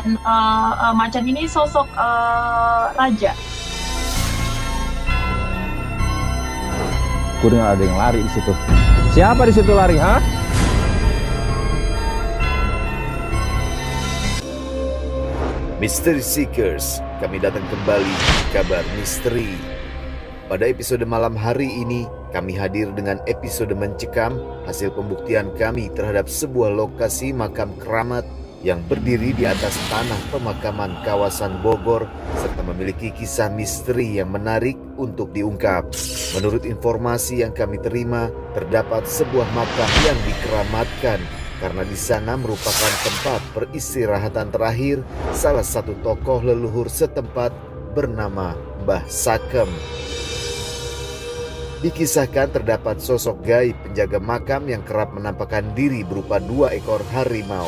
Dan macan ini sosok raja. Gue dengar ada yang lari di situ. Siapa di situ lari, ha? Mystery Seekers, kami datang kembali di Kabar Misteri. Pada episode malam hari ini, kami hadir dengan episode mencekam hasil pembuktian kami terhadap sebuah lokasi makam keramat yang berdiri di atas tanah pemakaman kawasan Bogor serta memiliki kisah misteri yang menarik untuk diungkap. Menurut informasi yang kami terima, terdapat sebuah makam yang dikeramatkan karena di sana merupakan tempat peristirahatan terakhir salah satu tokoh leluhur setempat bernama Mbah Sakem. Dikisahkan terdapat sosok gaib penjaga makam yang kerap menampakkan diri berupa 2 ekor harimau.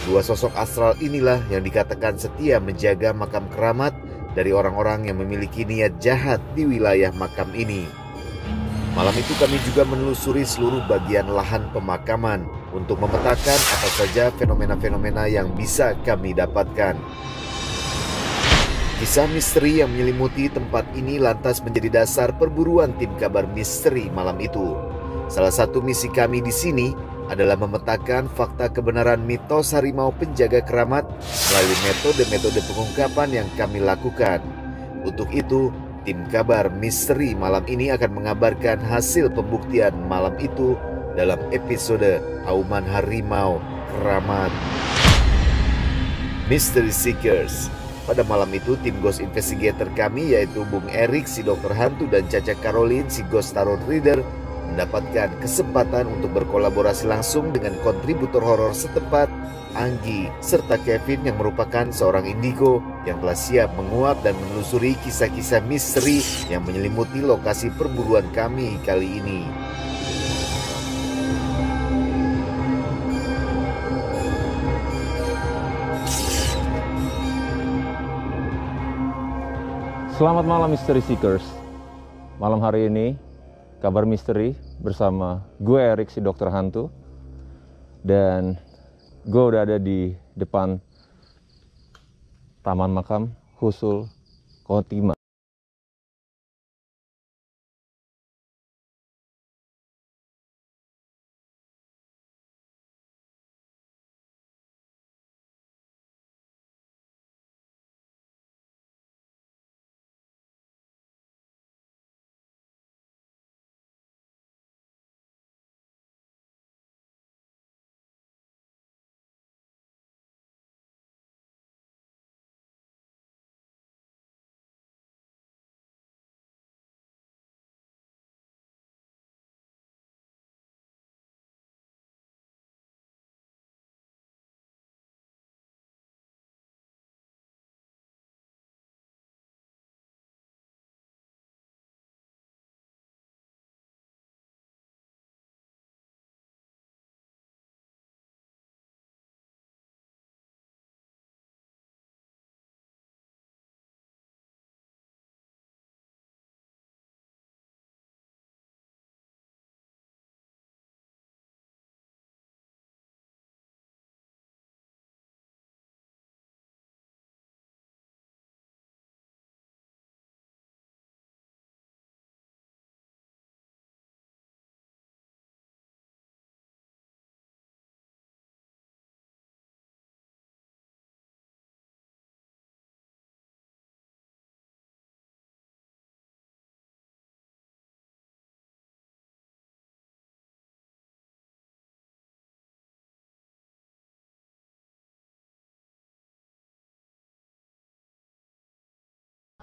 2 sosok astral inilah yang dikatakan setia menjaga makam keramat dari orang-orang yang memiliki niat jahat di wilayah makam ini. Malam itu kami juga menelusuri seluruh bagian lahan pemakaman untuk memetakan apa saja fenomena-fenomena yang bisa kami dapatkan. Kisah misteri yang menyelimuti tempat ini lantas menjadi dasar perburuan tim Kabar Misteri malam itu. Salah satu misi kami di sini adalah memetakan fakta kebenaran mitos harimau penjaga keramat melalui metode-metode pengungkapan yang kami lakukan. Untuk itu, tim Kabar Misteri malam ini akan mengabarkan hasil pembuktian malam itu dalam episode Auman Harimau Keramat. Mystery Seekers. Pada malam itu, tim Ghost Investigator kami yaitu Bung Erik si Dokter Hantu dan Caca Caroline si Ghost Tarot Reader mendapatkan kesempatan untuk berkolaborasi langsung dengan kontributor horor setempat, Anggi, serta Kevin yang merupakan seorang indigo yang telah siap menguap dan menelusuri kisah-kisah misteri yang menyelimuti lokasi perburuan kami kali ini. Selamat malam Mystery Seekers. Malam hari ini Kabar Misteri bersama gue Erik si Dokter Hantu. Dan gue udah ada di depan Taman Makam Husul Khotimah.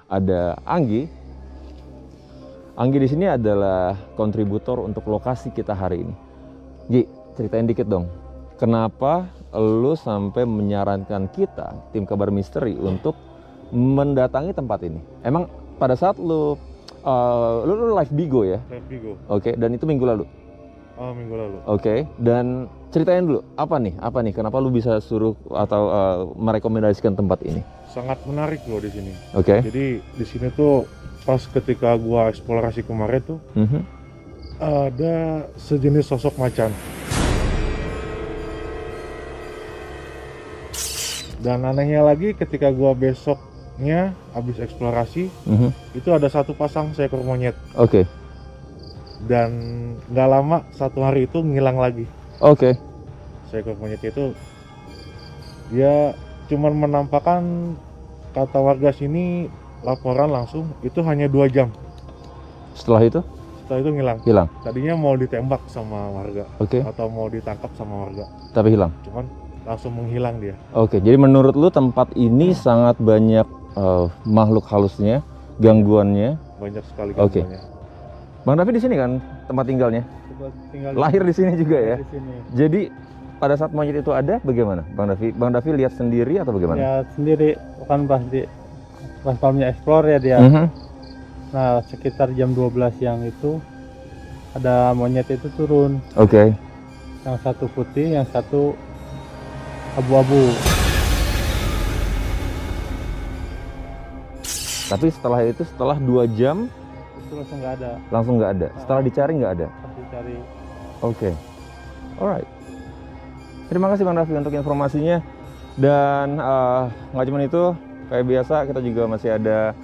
Ada Anggi. Anggi di sini adalah kontributor untuk lokasi kita hari ini. Gi, ceritain dikit dong. Kenapa lu sampai menyarankan kita, tim Kabar Misteri, untuk mendatangi tempat ini? Emang pada saat lu live Bigo ya? Live Bigo. Oke, dan itu minggu lalu? Minggu lalu. Oke, dan ceritain dulu, apa nih? Kenapa lu bisa suruh atau merekomendasikan tempat ini? Sangat menarik loh di sini. Oke. Jadi di sini tuh pas ketika gua eksplorasi kemarin tuh ada sejenis sosok macan. Dan anehnya lagi ketika gua besoknya habis eksplorasi, itu ada satu pasang seekor monyet. Oke. Dan nggak lama, 1 hari itu ngilang lagi. Oke. Seekor monyet itu dia cuman menampakkan, kata warga sini laporan langsung itu hanya 2 jam. Setelah itu Ngilang. Tadinya mau ditembak sama warga, atau mau ditangkap sama warga, tapi hilang. cuman langsung menghilang dia. Oke, jadi menurut lu tempat ini sangat banyak makhluk halusnya, gangguannya. Banyak sekali Oke. gangguannya. Bang Davi di sini kan tempat tinggalnya? Tinggal Lahir di sini juga ya? di sini. Jadi pada saat monyet itu ada bagaimana Bang Davi? Bang Davi lihat sendiri atau bagaimana? Ya sendiri, kan pas malamnya explore ya dia. Nah sekitar jam 12 siang itu ada monyet itu turun. Oke. Yang satu putih, yang satu abu-abu. Tapi setelah 2 jam Itu langsung nggak ada. langsung nggak ada. Setelah dicari nggak ada. Pasti cari. Oke. Alright. Terima kasih Bang Davi untuk informasinya. Dan nggak cuma itu, kayak biasa kita juga masih ada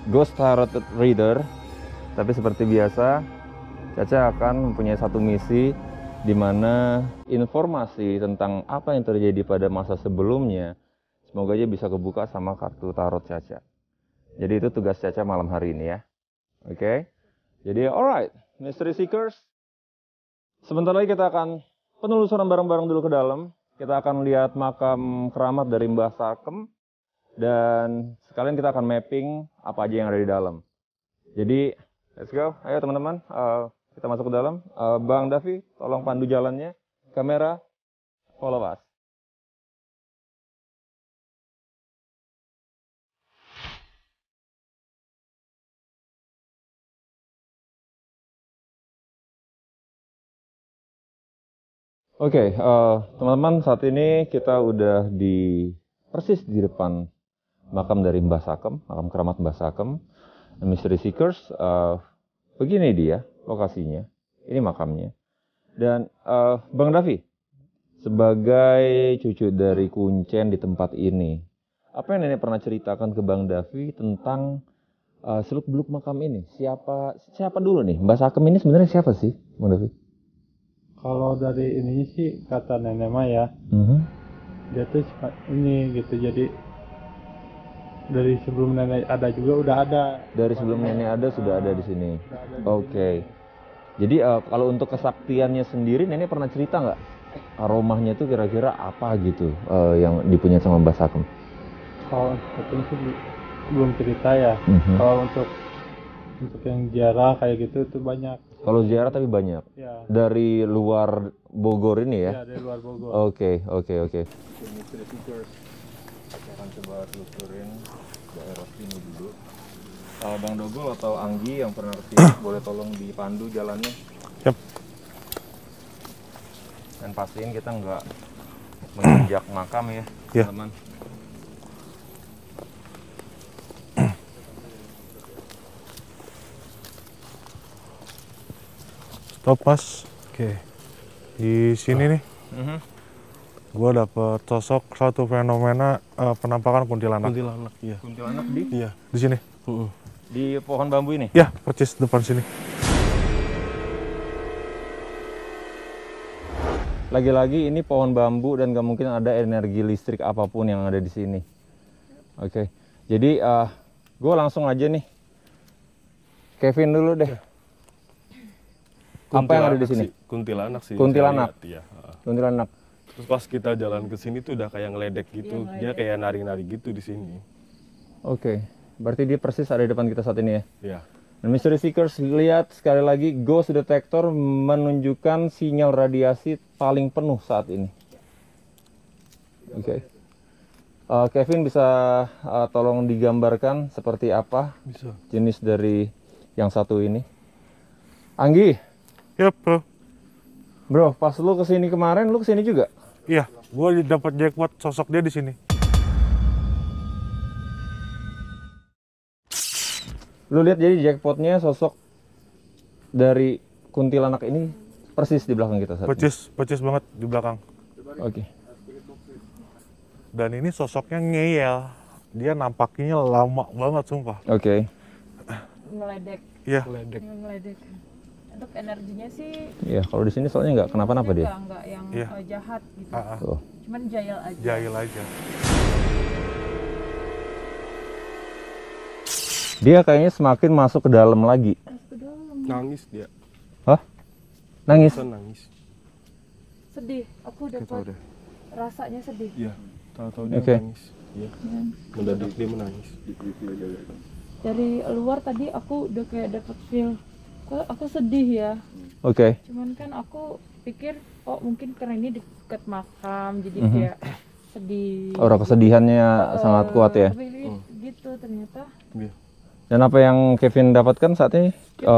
Ghost Tarot Reader. Tapi seperti biasa, Caca akan mempunyai satu misi di mana informasi tentang apa yang terjadi pada masa sebelumnya semoga aja bisa kebuka sama kartu tarot Caca. Jadi itu tugas Caca malam hari ini ya. Oke. Jadi alright, Mystery Seekers. Sebentar lagi kita akan penelusuran bareng-bareng dulu ke dalam. Kita akan lihat makam keramat dari Mbah Sakem. Dan sekalian kita akan mapping apa aja yang ada di dalam. Jadi let's go. Ayo teman-teman, kita masuk ke dalam. Bang Davi, tolong pandu jalannya. Kamera, follow us. Oke, teman-teman, saat ini kita udah persis di depan makam dari Mbah Sakem, makam keramat Mbah Sakem. Mystery Seekers, begini dia lokasinya, ini makamnya. Dan Bang Davi, sebagai cucu dari Kuncen di tempat ini, apa yang nenek pernah ceritakan ke Bang Davi tentang seluk-beluk makam ini? Siapa dulu nih? Mbah Sakem ini sebenarnya siapa sih, Bang Davi? Kalau dari ini sih kata nenek Maya, dia tuh ini gitu, jadi dari sebelum nenek ada juga udah ada. Dari sebelum nenek ada sudah ada di sini. Oke. Jadi kalau untuk kesaktiannya sendiri, nenek pernah cerita nggak aromanya tuh kira-kira apa gitu yang dipunya sama Mbah Sakem? Kalau untuk sih belum cerita ya. Kalau untuk yang ziarah kayak gitu itu banyak. Kalau ziarah tapi banyak. Ya. Dari luar Bogor ini ya? Ya dari luar Bogor. Oke. Kita akan coba telusurin daerah sini dulu. Bang Dogol atau Anggi yang pernah kesini boleh tolong dipandu jalannya. Yap. Dan pastiin kita nggak menginjak makam ya, teman-teman. Stop Mas. Oke. Di sini nih, gua dapet sosok satu fenomena penampakan kuntilanak. Kuntilanak, iya. Kuntilanak di? Iya, di sini. Di pohon bambu ini? Ya, persis depan sini. Lagi-lagi ini pohon bambu dan gak mungkin ada energi listrik apapun yang ada di sini. Oke. Jadi gue langsung aja nih. Kevin dulu deh. Apa yang ada di sini? Kuntilanak sih. Kuntilanak. Iya. Kuntilanak. Terus pas kita jalan ke sini tuh udah kayak ngeledek gitu. Dia kayak nari-nari gitu di sini. Oke. Berarti dia persis ada di depan kita saat ini ya. Iya. Dan Mystery Seekers, lihat sekali lagi ghost detector menunjukkan sinyal radiasi paling penuh saat ini. Oke. Kevin bisa tolong digambarkan seperti apa Bisa. jenis dari yang satu ini? Anggi, Yap, bro. bro, pas lu kesini kemarin, lu kesini juga? Iya, gua dapat jackpot sosok dia di sini. Lu lihat jadi jackpotnya sosok dari kuntilanak ini persis di belakang kita saat ini. Percis banget di belakang. Oke. Dan ini sosoknya ngeyel. Dia nampaknya lama banget sumpah. Oke. Ngeledek. Iya. Ngeledek. Untuk energinya sih Iya, kalau di sini soalnya nggak kenapa-napa dia. enggak yang Iya. jahat gitu. Oh. Cuman jahil aja. Jahil aja. Dia kayaknya semakin masuk ke dalam lagi. Nangis dia. Hah? Nangis? Bisa nangis. Sedih. Aku dapat rasanya sedih. Iya. Tahu-tahu dia Oke. nangis. Iya. Mendadak dia menangis. Dari luar tadi aku udah kayak dapat feel kok aku sedih ya. Oke. Cuman kan aku pikir oh mungkin karena ini dekat makam jadi Mhm. kayak sedih. Aura kesedihannya sangat kuat ya. Tapi gitu ternyata. Iya. Dan apa yang Kevin dapatkan saat ini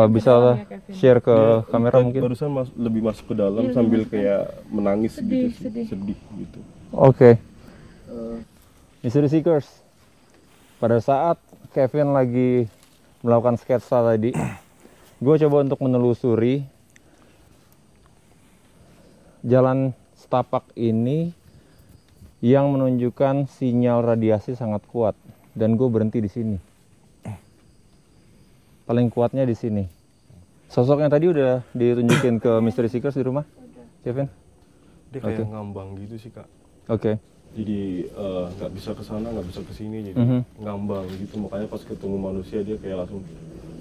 bisa dalamnya, Kevin. share ke Dia kamera mungkin? barusan lebih masuk ke dalam Iya, sambil lebih kayak menangis Sedih, gitu sih. sedih. Sedih gitu. Oke. Mystery Seekers. Pada saat Kevin lagi melakukan sketsa tadi, gue coba untuk menelusuri jalan setapak ini yang menunjukkan sinyal radiasi sangat kuat, dan gue berhenti di sini. Paling kuatnya di sini. Sosoknya tadi udah ditunjukin ke Mystery Seekers di rumah, Kevin? Dia kayak Oke. ngambang gitu sih kak. Oke. Jadi nggak bisa ke sana, nggak bisa ke sini, jadi Mhm. ngambang gitu. Makanya pas ketemu manusia dia kayak langsung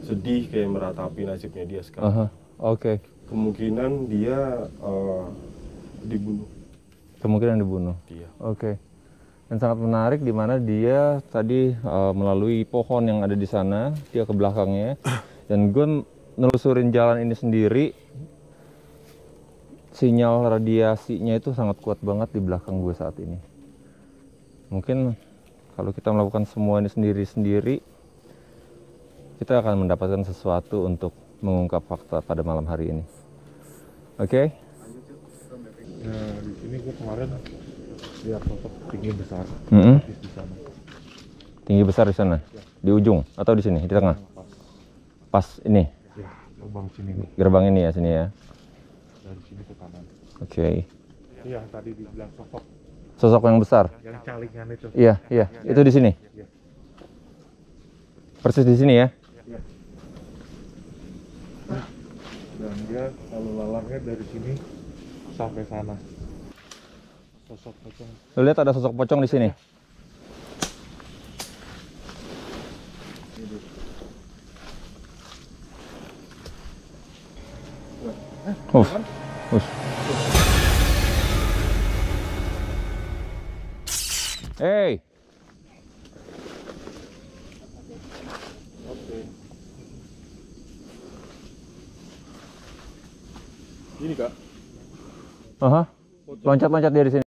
sedih, kayak meratapi nasibnya dia sekarang. Aha. Oke. Kemungkinan dia dibunuh. Kemungkinan dibunuh. Dia. Oke. Dan sangat menarik di mana dia tadi melalui pohon yang ada di sana, dia ke belakangnya. Dan gue nelusurin jalan ini sendiri, sinyal radiasinya itu sangat kuat banget di belakang gue saat ini. Mungkin kalau kita melakukan semua ini sendiri-sendiri, kita akan mendapatkan sesuatu untuk mengungkap fakta pada malam hari ini. Oke? Nah, di sini gue kemarin lihat sosok tinggi besar Mm-mm. di sana. Tinggi besar di sana, di ujung atau di sini, di tengah? Pas ini, Ya, lubang sini nih. gerbang ini ya, sini ya. Dari sini ke kanan. Oke. Iya, tadi dibilang sosok Sosok yang besar. yang calingan itu. Iya, iya. Itu di sini. Iya. Persis di sini ya. Dan dia lalu lalangnya dari sini sampai sana. Sosok pocong. Lu lihat ada sosok pocong di sini. Ush. Hey. Ini kak. Aha. Loncat-loncat dari sini.